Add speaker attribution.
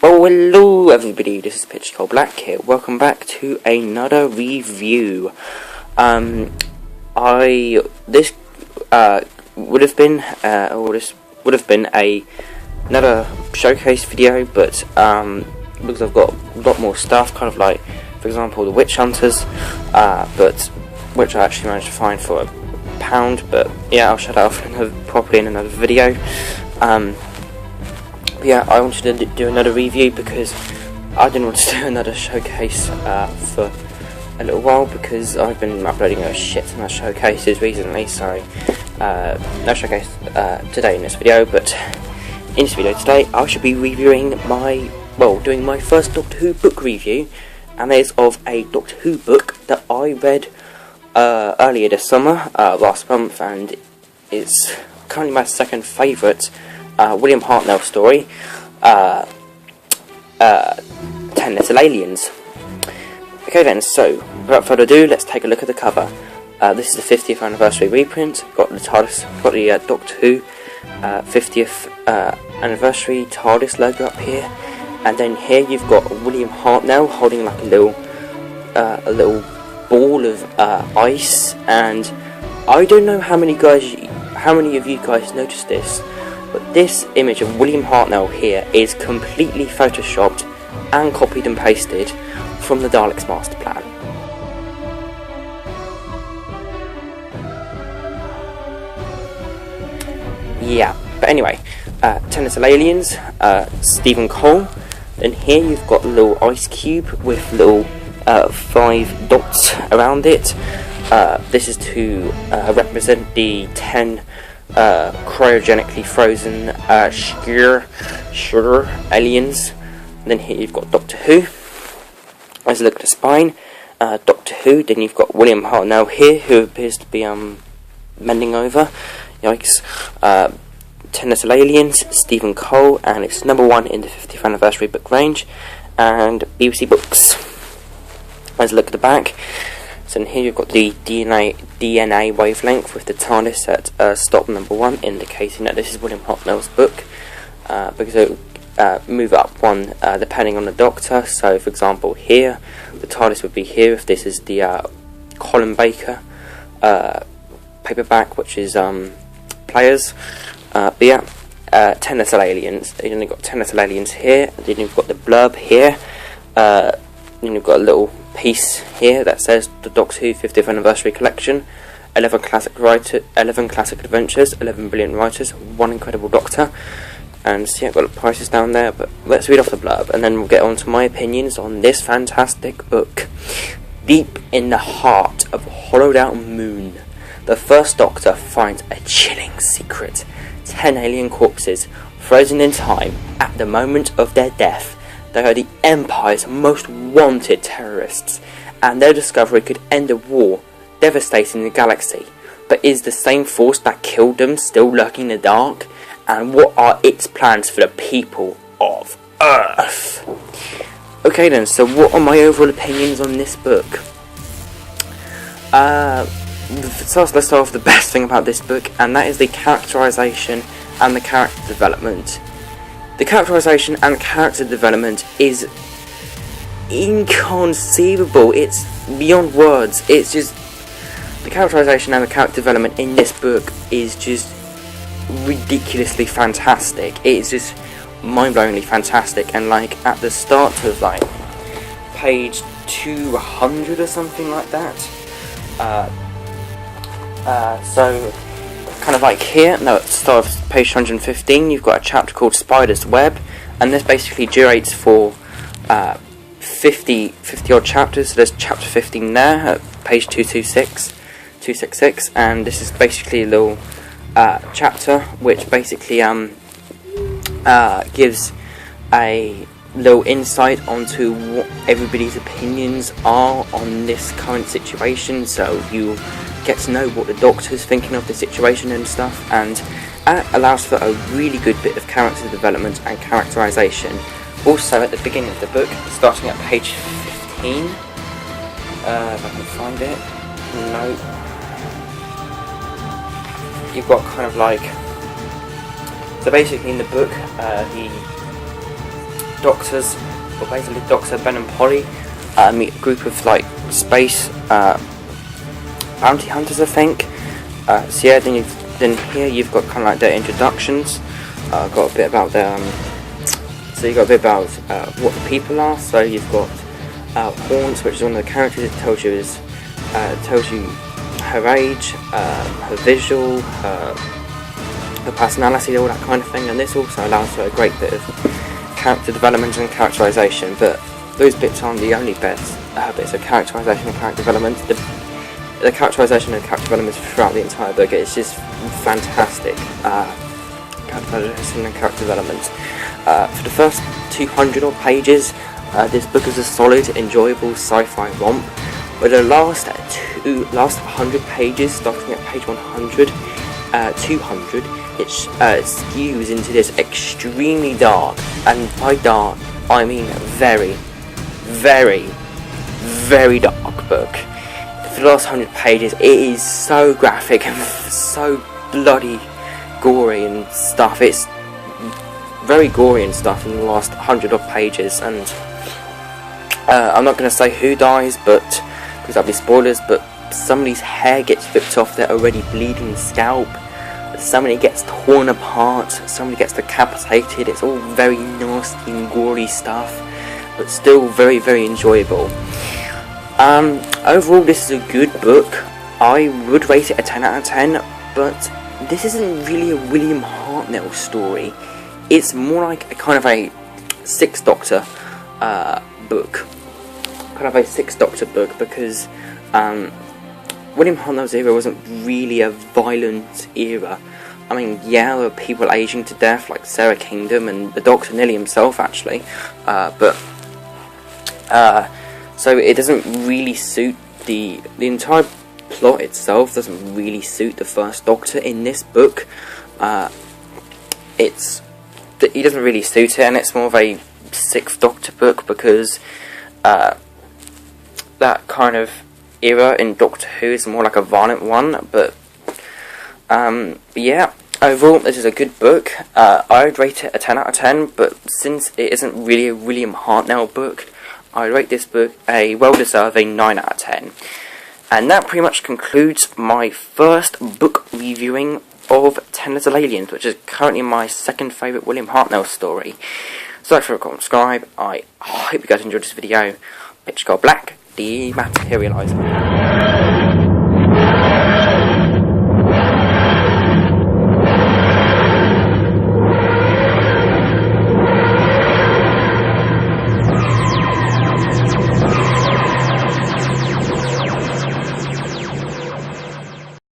Speaker 1: Well, hello everybody, this is Pitch Cold Black here. Welcome back to another review. This would have been another showcase video, but because I've got a lot more stuff, kind of like, for example, the Witch Hunters, but which I actually managed to find for £1. But yeah, I'll shut that off properly in another video. Yeah, I wanted to do another review because I didn't want to do another showcase for a little while, because I've been uploading a shit ton of showcases recently, so no showcase today in this video. But in this video today I should be reviewing doing my first Doctor Who book review, and that is of a Doctor Who book that I read earlier this summer, last month, and it's currently my second favourite William Hartnell story, 10 Little Aliens. Okay then, so without further ado, let's take a look at the cover. This is the 50th anniversary reprint. Got the TARDIS, got the Doctor Who 50th anniversary TARDIS logo up here, and then here you've got William Hartnell holding like a little ball of ice. And I don't know how many of you guys noticed this, but this image of William Hartnell here is completely photoshopped and copied and pasted from the Daleks master plan. Yeah, but anyway, 10 Little Aliens, Stephen Cole, and here you've got a little ice cube with little 5 dots around it. This is to represent the 10 cryogenically frozen sugar aliens. And then here you've got Doctor Who. As a look at the spine, Doctor Who. Then you've got William Hartnell here, who appears to be mending over. Yikes. 10 Little Aliens, Stephen Cole, and it's #1 in the 50th anniversary book range, and BBC Books. As a look at the back, so here you've got the DNA wavelength with the TARDIS at stop #1, indicating that this is William Hartnell's book, because it will move up one depending on the Doctor. So for example here, the TARDIS would be here if this is the Colin Baker paperback, which is Players. But yeah, 10 Little Aliens. Then you've got 10 Little Aliens here, then you've got the blurb here, then you've got a little piece here that says the Doctor Who 50th anniversary collection, 11 classic adventures, 11 brilliant writers, 1 incredible Doctor. And see, I've got the prices down there, but let's read off the blurb and then we'll get on to my opinions on this fantastic book. Deep in the heart of a hollowed out moon, the first Doctor finds a chilling secret. 10 alien corpses, frozen in time at the moment of their death. They are the Empire's most wanted terrorists, and their discovery could end a war devastating the galaxy. But is the same force that killed them still lurking in the dark? And what are its plans for the people of Earth? Okay then, so what are my overall opinions on this book? So let's start off with the best thing about this book, and that is the characterization and the character development. The characterization and character development is inconceivable. It's beyond words. It's just, the characterization and the character development in this book is just ridiculously fantastic. It's just mind-blowingly fantastic. And like at the start of like page 200 or something like that, so kind of like here, no, at the start of page 115, you've got a chapter called Spider's Web, and this basically durates for 50 odd chapters. So there's chapter 15 there at page 266, and this is basically a little chapter which basically gives a little insight onto what everybody's opinions are on this current situation, so you get to know what the Doctor's thinking of the situation and stuff, and that allows for a really good bit of character development and characterization. Also at the beginning of the book, starting at page 15, if I can find it, no, you've got kind of like, so basically in the book, doctors, or basically Dr. Ben and Polly, meet a group of like space bounty hunters, I think. So yeah, then here you've got kind of like their introductions. Got a bit about their so you got a bit about what the people are. So you've got Horns, which is one of the characters. It tells you her age, her visual, her personality, all that kind of thing. And this also allows for a great bit of character development and characterization. But those bits aren't the only bits of characterization and character development. The characterization and character development throughout the entire book, it's just fantastic. Characterization and character development. For the first 200 odd pages, this book is a solid, enjoyable sci-fi romp. But the last 100 pages, starting at page 100, 200, it skews into this extremely dark, and by dark I mean very, very, very dark book. For the last 100 pages, it is so graphic and so bloody gory and stuff. It's very gory and stuff in the last 100 odd pages, and I'm not going to say who dies, but because that'll be spoilers. But somebody's hair gets ripped off their already bleeding scalp. Somebody gets torn apart. Somebody gets decapitated. It's all very nasty and gory stuff, but still very, very enjoyable. Overall, this is a good book. I would rate it a 10 out of 10, but this isn't really a William Hartnell story. It's more like a kind of a Sixth Doctor book. Kind of a Sixth Doctor book, because William Hartnell's era wasn't really a violent era. I mean, yeah, there were people aging to death, like Sarah Kingdom and the Doctor nearly himself, actually. So it doesn't really suit the entire plot itself. Doesn't really suit the First Doctor in this book. He doesn't really suit it, and it's more of a Sixth Doctor book, because that kind of era in Doctor Who is more like a violent one. But yeah, overall this is a good book. I would rate it a 10 out of 10, but since it isn't really a William Hartnell book, I rate this book a well-deserving 9 out of 10. And that pretty much concludes my first book reviewing of 10 Little Aliens, which is currently my second favourite William Hartnell story. So like, subscribe. I hope you guys enjoyed this video. Pitch God Black, dematerializer.